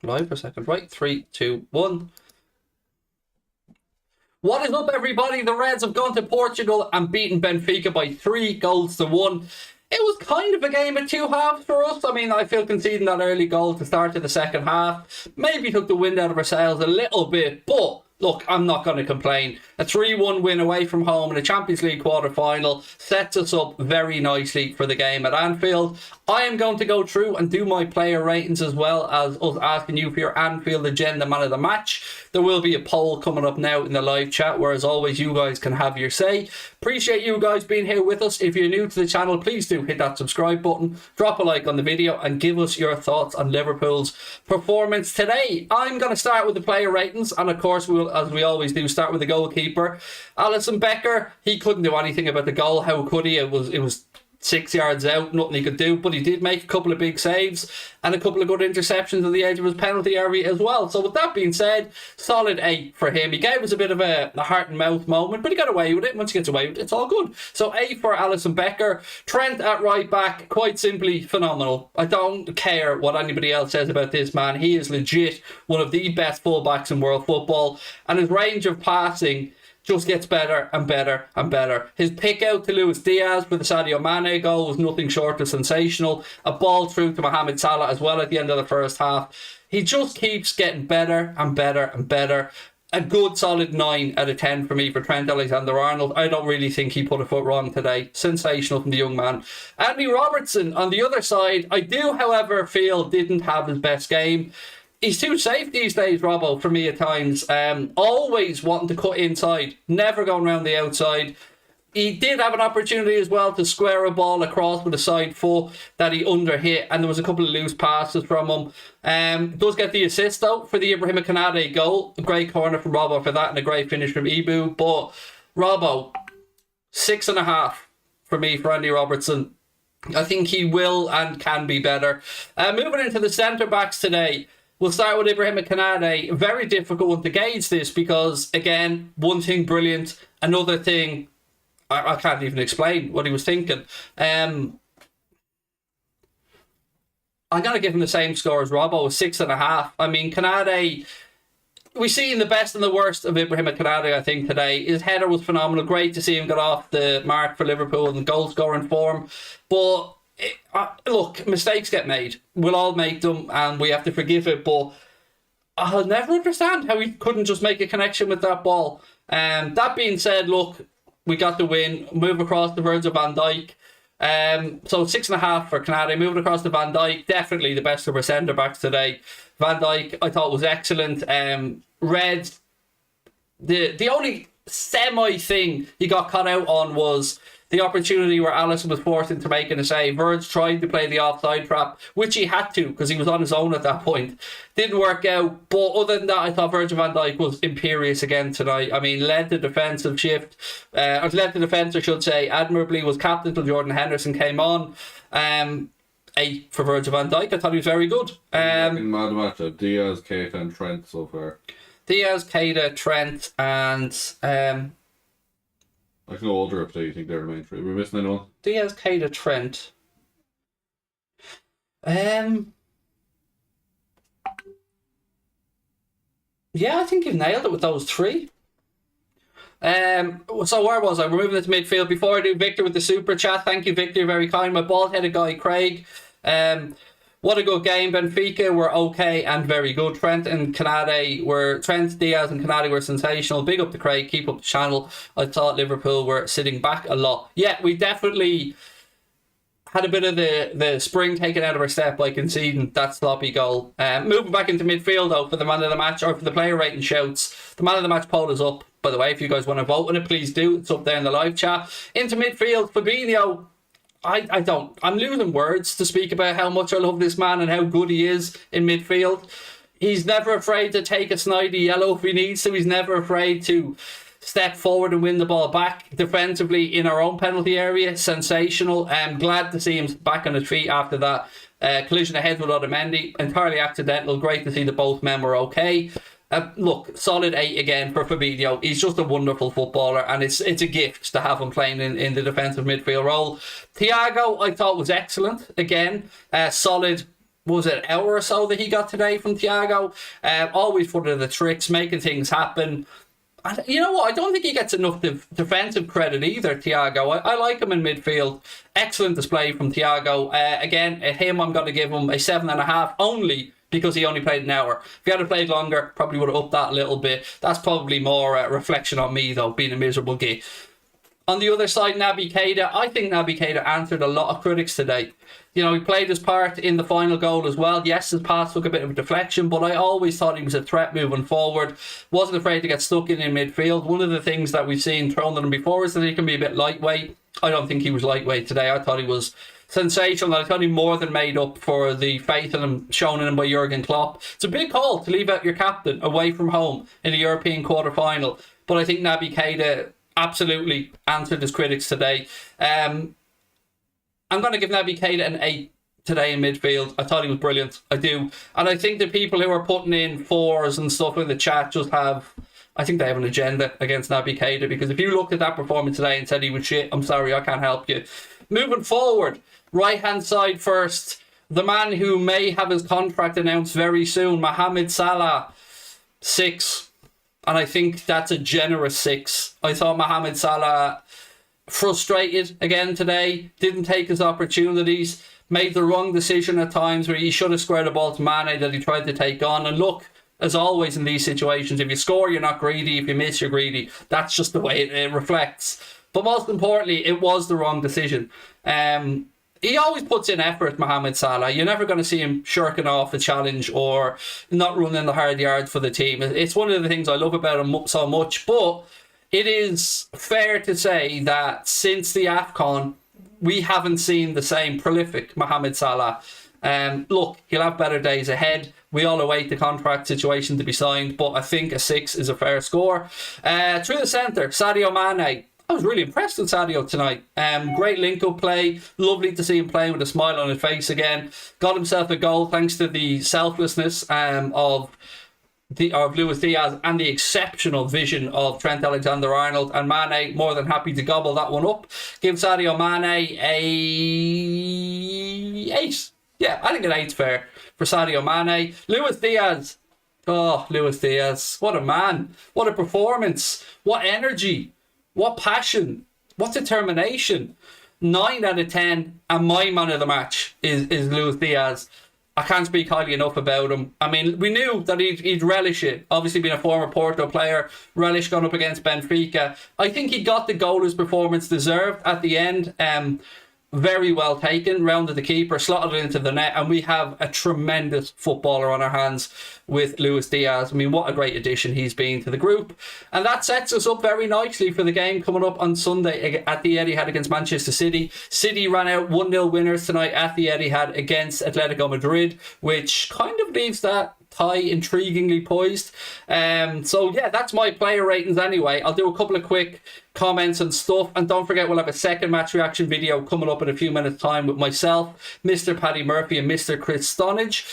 go live for a second. Right, 3, 2, 1. What is up, everybody? The Reds have gone to Portugal and beaten Benfica by 3-1. It was kind of a game of two halves for us. I mean, I feel conceding that early goal to start to the second half maybe took the wind out of our sails a little bit, but look, I'm not going to complain. A 3-1 win away from home in a Champions League quarter-final sets us up very nicely for the game at Anfield. I am going to go through and do my player ratings as well as us asking you for your Anfield agenda man of the match. There will be a poll coming up now in the live chat where, as always, you guys can have your say. Appreciate you guys being here with us. If you're new to the channel, please do hit that subscribe button, drop a like on the video and give us your thoughts on Liverpool's performance today. I'm going to start with the player ratings, and of course we'll, as we always do, start with the goalkeeper. Alisson Becker, he couldn't do anything about the goal. How could he? It was 6 yards out, nothing he could do, but he did make a couple of big saves and a couple of good interceptions at the edge of his penalty area as well. So with that being said, solid 8 for him. He gave us a bit of a heart and mouth moment, but he got away with it. Once he gets away with it, it's all good. So 8 for Alisson Becker. Trent at right back, quite simply phenomenal. I don't care what anybody else says about this man. He is legit one of the best fullbacks in world football, and his range of passing just gets better and better and better. His pick out to Luis Diaz for the Sadio Mane goal was nothing short of sensational. A ball through to Mohamed Salah as well at the end of the first half. He just keeps getting better and better and better. A good solid 9 out of 10 for me for Trent Alexander-Arnold. I don't really think he put a foot wrong today. Sensational from the young man. Andy Robertson on the other side, I do, however, feel didn't have his best game. He's too safe these days, Robbo, for me at times. Always wanting to cut inside, never going around the outside. He did have an opportunity as well to square a ball across with a side foot that he underhit, and there was a couple of loose passes from him. Does get the assist though for the Ibrahima Konate goal. A great corner from Robbo for that, and a great finish from Ibu. But Robbo, 6.5 for me for Andy Robertson. I think he will and can be better. Moving into the centre backs today. We'll start with Ibrahima Konate. Very difficult one to gauge this because, again, one thing brilliant, another thing I can't even explain what he was thinking. I'm going to give him the same score as Robbo, 6.5. I mean, Konate, we've seen the best and the worst of Ibrahima Konate, I think, today. His header was phenomenal. Great to see him get off the mark for Liverpool in goal-scoring form. But look, mistakes get made. We'll all make them and we have to forgive it, but I'll never understand how he couldn't just make a connection with that ball. That being said, look, we got the win. Move across to Virgil van Dijk. So 6.5 for Konate. Moving across to Van Dijk, definitely the best of our centre backs today. Van Dijk, I thought was excellent. Red, the only semi thing he got caught out on was the opportunity where Alisson was forced into making a save. Virg tried to play the offside trap, which he had to because he was on his own at that point. Didn't work out, but other than that, I thought Virgil van Dijk was imperious again tonight. I mean, led the defensive shift, or led the defence, I should say, admirably, was captain until Jordan Henderson came on. 8 for Virgil van Dijk. I thought he was very good. In mad match of Diaz, Keita and Trent so far. Diaz, Keita, Trent and... I can go older up to you think they're the main three. Are we missing anyone? Diaz, Keita, Trent. Yeah, I think you've nailed it with those 3. So where was I? We're moving into midfield. Before I do, Victor with the super chat. Thank you, Victor. Very kind. My bald-headed guy, Craig. What a good game. Benfica were okay and very good. Trent, Diaz and Konate were sensational. Big up to Craig. Keep up the channel. I thought Liverpool were sitting back a lot. Yeah, we definitely had a bit of the spring taken out of our step by conceding that sloppy goal. Moving back into midfield though for the man of the match, or for the player rating shouts. The man of the match poll is up, by the way. If you guys want to vote on it, please do. It's up there in the live chat. Into midfield, Fabinho. I'm losing words to speak about how much I love this man and how good he is in midfield. He's never afraid to take a snidey yellow if he needs to. He's never afraid to step forward and win the ball back. Defensively in our own penalty area, sensational. I'm glad to see him back on his feet after that collision ahead with Otamendi. Entirely accidental. Great to see that both men were okay. Look, solid 8 again for Fabinho. He's just a wonderful footballer, and it's a gift to have him playing in the defensive midfield role. Thiago, I thought, was excellent. Again, solid was it, an hour or so that he got today from Thiago. Always one of the tricks, making things happen. And you know what? I don't think he gets enough defensive credit either, Thiago. I like him in midfield. Excellent display from Thiago. Again, at him, I'm going to give him a 7.5, only because he only played an hour. If he had played longer, probably would have upped that a little bit. That's probably more reflection on me, though, being a miserable git. On the other side, Naby Keita. I think Naby Keita answered a lot of critics today. You know, he played his part in the final goal as well. Yes, his pass took a bit of a deflection, but I always thought he was a threat moving forward. Wasn't afraid to get stuck in midfield. One of the things that we've seen thrown at him before is that he can be a bit lightweight. I don't think he was lightweight today. I thought he was sensational. I thought he more than made up for the faith in him shown in him by Jurgen Klopp. It's a big call to leave out your captain away from home in a European quarter-final, but I think Naby Keita absolutely answered his critics today. I'm going to give Naby Keita an 8 today in midfield. I thought he was brilliant. I do. And I think the people who are putting in 4s and stuff in the chat just have... I think they have an agenda against Naby Keita, because if you looked at that performance today and said he was shit, I'm sorry, I can't help you. Moving forward, right-hand side first, the man who may have his contract announced very soon, Mohamed Salah, 6. And I think that's a generous 6. I thought Mohamed Salah frustrated again today, didn't take his opportunities, made the wrong decision at times where he should have squared a ball to Mane that he tried to take on. And look, as always in these situations, if you score, you're not greedy. If you miss, you're greedy. That's just the way it reflects. But most importantly, it was the wrong decision. He always puts in effort, Mohamed Salah. You're never going to see him shirking off a challenge or not running the hard yards for the team. It's one of the things I love about him so much. But it is fair to say that since the AFCON, we haven't seen the same prolific Mohamed Salah. Look, he'll have better days ahead. We all await the contract situation to be signed, but I think a 6 is a fair score. Through the centre, Sadio Mane. I was really impressed with Sadio tonight. Great link-up play. Lovely to see him playing with a smile on his face again. Got himself a goal thanks to the selflessness of Luis Diaz and the exceptional vision of Trent Alexander-Arnold. And Mane more than happy to gobble that one up. Give Sadio Mane a 8. Yeah, I think an 8's fair for Sadio Mane. Luis Diaz. Oh, Luis Diaz. What a man. What a performance. What energy. What passion. What determination. 9 out of 10. And my man of the match is Luis Diaz. I can't speak highly enough about him. I mean, we knew that he'd relish it. Obviously, being a former Porto player, relish going up against Benfica. I think he got the goal his performance deserved at the end. Very well taken, rounded the keeper, slotted it into the net, and we have a tremendous footballer on our hands with Luis Diaz. I mean, what a great addition he's been to the group. And that sets us up very nicely for the game coming up on Sunday at the Etihad against Manchester City. City ran out 1-0 winners tonight at the Etihad against Atletico Madrid, which kind of leaves that tie intriguingly poised. So yeah, that's my player ratings anyway. I'll do a couple of quick comments and stuff, and don't forget we'll have a second match reaction video coming up in a few minutes time with myself, Mr. Paddy Murphy and Mr. Chris Stonage.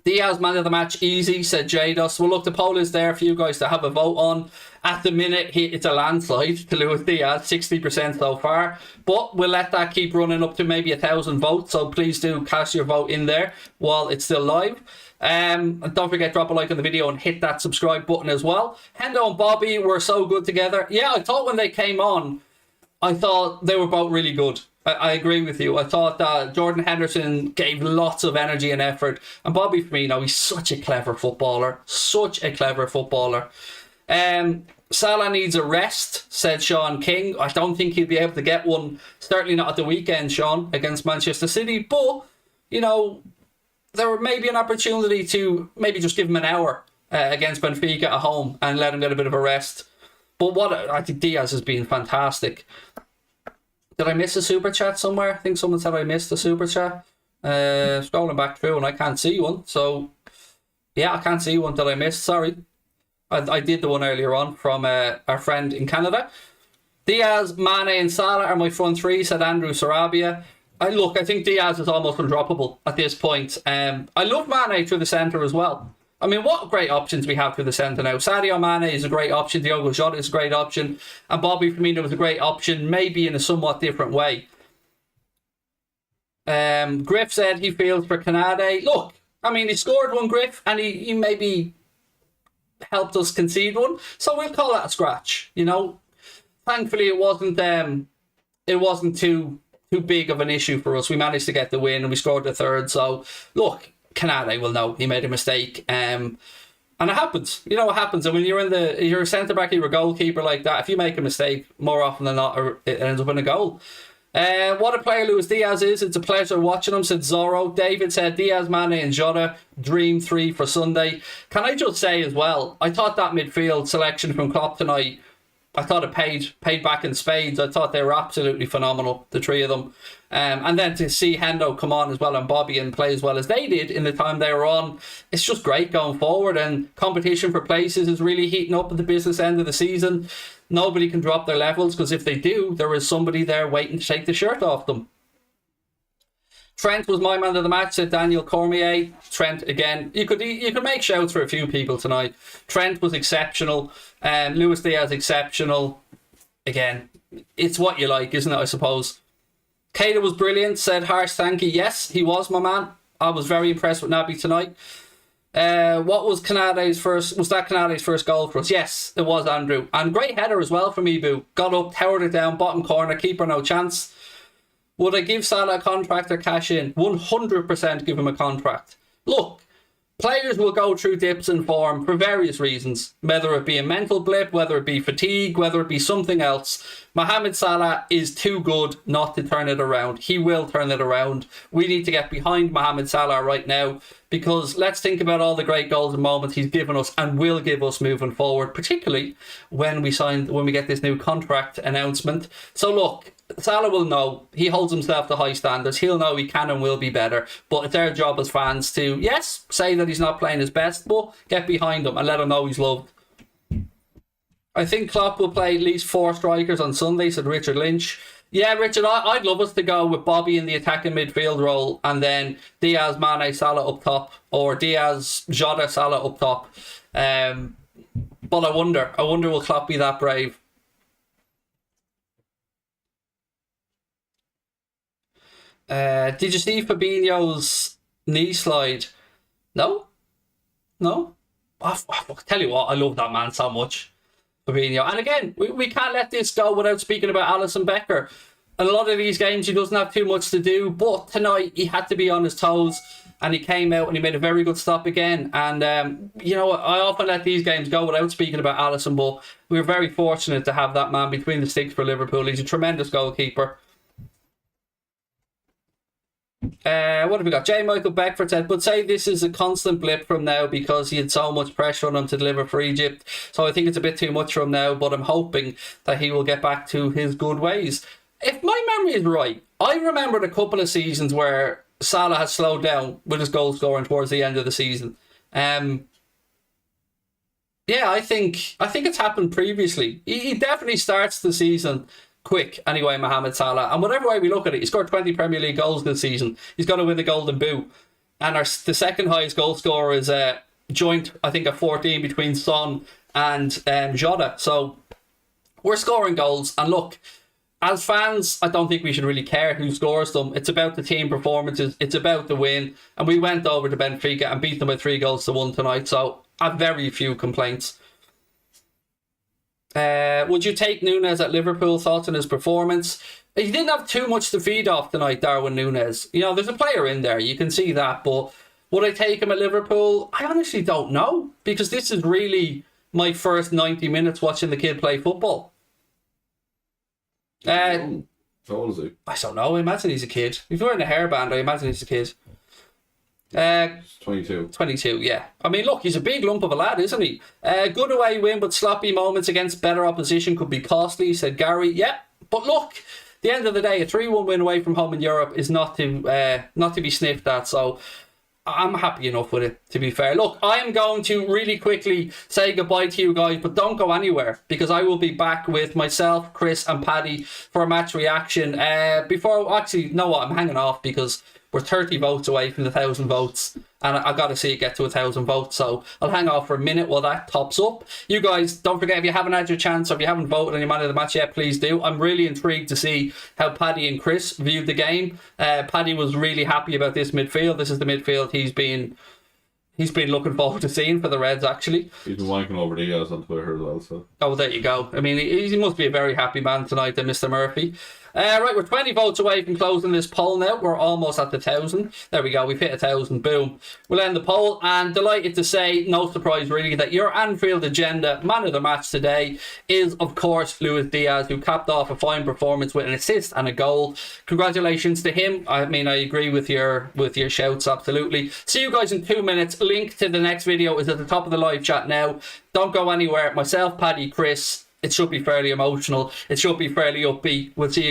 Diaz man of the match, easy, said Jados. Well, look, the poll is there for you guys to have a vote on. At the minute, it's a landslide to Luis Diaz, 60% so far. But we'll let that keep running up to maybe 1,000 votes. So please do cast your vote in there while it's still live. And don't forget, drop a like on the video and hit that subscribe button as well. Hendo and Bobby were so good together. Yeah, I thought when they came on, I thought they were both really good. I agree with you. I thought that Jordan Henderson gave lots of energy and effort. And Bobby Firmino, he's such a clever footballer. Such a clever footballer. Salah needs a rest, said Sean King. I don't think he'll be able to get one. Certainly not at the weekend, Sean, against Manchester City. But, you know, there may be an opportunity to maybe just give him an hour against Benfica at home and let him get a bit of a rest. But I think Diaz has been fantastic. Did I miss a super chat somewhere? I think someone said I missed a super chat. Scrolling back through and I can't see one. So, yeah, I can't see one that I missed. Sorry. I did the one earlier on from our friend in Canada. Diaz, Mane and Salah are my front three, said Andrew Sarabia. I think Diaz is almost undroppable at this point. I love Mane through the centre as well. I mean, what great options we have through the centre now. Sadio Mane is a great option. Diogo Jota is a great option. And Bobby Firmino is a great option, maybe in a somewhat different way. Griff said he feels for Canade. Look, I mean, he scored one, Griff, and he maybe helped us concede one, so we'll call that a scratch. You know, thankfully it wasn't too big of an issue for us. We managed to get the win and we scored the third. So look, Canade will know he made a mistake. And it happens. You know what happens. And when you're a centre back, you're a goalkeeper like that. If you make a mistake, more often than not, it ends up in a goal. What a player Luis Diaz is. It's a pleasure watching him, said Zorro. David said Diaz, Mane and Jota, dream 3 for Sunday. Can I just say as well, I thought that midfield selection from Klopp tonight, I thought it paid back in spades. I thought they were absolutely phenomenal, the three of them. And then to see Hendo come on as well and Bobby and play as well as they did in the time they were on, it's just great going forward. And competition for places is really heating up at the business end of the season. Nobody can drop their levels, because if they do, there is somebody there waiting to take the shirt off them. Trent was my man of the match, said Daniel Cormier. Trent, again, you could make shouts for a few people tonight. Trent was exceptional. Luis Diaz, exceptional. Again, it's what you like, isn't it, I suppose. Keita was brilliant, said Harsh thank you. Yes, he was my man. I was very impressed with Naby tonight. What was Canade's first? Was that Canade's first goal for us? Yes, it was, Andrew. And great header as well from Ibu. Got up, towered it down, bottom corner, keeper no chance. Would I give Salah a contract or cash in? 100% give him a contract. Look, players will go through dips in form for various reasons, whether it be a mental blip, whether it be fatigue, whether it be something else. Mohamed Salah is too good not to turn it around. He will turn it around. We need to get behind Mohamed Salah right now, because let's think about all the great goals and moments he's given us and will give us moving forward, particularly when we get this new contract announcement. So look, Salah will know. He holds himself to high standards. He'll know he can and will be better. But it's our job as fans to, yes, say that he's not playing his best, but get behind him and let him know he's loved. I think Klopp will play at least 4 strikers on Sunday, said Richard Lynch. Yeah, Richard, I'd love us to go with Bobby in the attacking midfield role and then Diaz, Mane, Salah up top, or Diaz, Jota, Salah up top. But I wonder will Klopp be that brave? Did you see Fabinho's knee slide? No? I tell you what, I love that man so much, Fabinho. And again, we can't let this go without speaking about Alisson Becker. In a lot of these games, he doesn't have too much to do, but tonight he had to be on his toes, and he came out and he made a very good stop again. And, you know, I often let these games go without speaking about Alisson, but we were very fortunate to have that man between the sticks for Liverpool. He's a tremendous goalkeeper. What have we got? J. Michael Beckford said, but say this is a constant blip from now because he had so much pressure on him to deliver for Egypt. So I think it's a bit too much from now, but I'm hoping that he will get back to his good ways. If my memory is right, I remembered a couple of seasons where Salah has slowed down with his goal scoring towards the end of the season. Yeah, I think it's happened previously. He definitely starts the season quick anyway, Mohamed Salah, and whatever way we look at it, he scored 20 Premier League goals this season. He's going to win the Golden Boot, and the second highest goal scorer is joint, I think, at 14 between Son and Jota. So we're scoring goals, and look, as fans, I don't think we should really care who scores them. It's about the team performances, it's about the win, and we went over to Benfica and beat them by 3-1 tonight, so I have very few complaints. Would you take Núñez at Liverpool? Thoughts on his performance? He didn't have too much to feed off tonight, Darwin Núñez. You know, there's a player in there, you can see that, but would I take him at Liverpool? I honestly don't know, because this is really my first 90 minutes watching the kid play football. How old is he? I don't know, I imagine he's a kid. He's wearing a hairband, I imagine he's a kid. 22, yeah. I mean, look, he's a big lump of a lad, isn't he? Good away win, but sloppy moments against better opposition could be costly, said Gary. Yeah, but look, at the end of the day, a 3-1 win away from home in Europe is not to be sniffed at, so I'm happy enough with it, to be fair. Look, I am going to really quickly say goodbye to you guys, but don't go anywhere, because I will be back with myself, Chris and Paddy for a match reaction. Actually, you know what, I'm hanging off because we're 30 votes away from the 1,000 votes. and I got to see it get to 1,000 votes. So I'll hang off for a minute while that tops up. You guys, don't forget, if you haven't had your chance or if you haven't voted on your man of the match yet, please do. I'm really intrigued to see how Paddy and Chris viewed the game. Paddy was really happy about this midfield. This is the midfield he's been looking forward to seeing for the Reds, actually. He's been wanking over DIAZ on Twitter as well, so. Oh, there you go. I mean, he must be a very happy man tonight, then, Mr. Murphy. Right, we're 20 votes away from closing this poll now. We're almost at the 1,000. There we go. We've hit 1,000. Boom. We'll end the poll. And delighted to say, no surprise really, that your Anfield agenda man of the match today is, of course, Luis Diaz, who capped off a fine performance with an assist and a goal. Congratulations to him. I mean, I agree with your shouts, absolutely. See you guys in 2 minutes. Link to the next video is at the top of the live chat now. Don't go anywhere. Myself, Paddy, Chris. It should be fairly emotional. It should be fairly upbeat. We'll see you guys.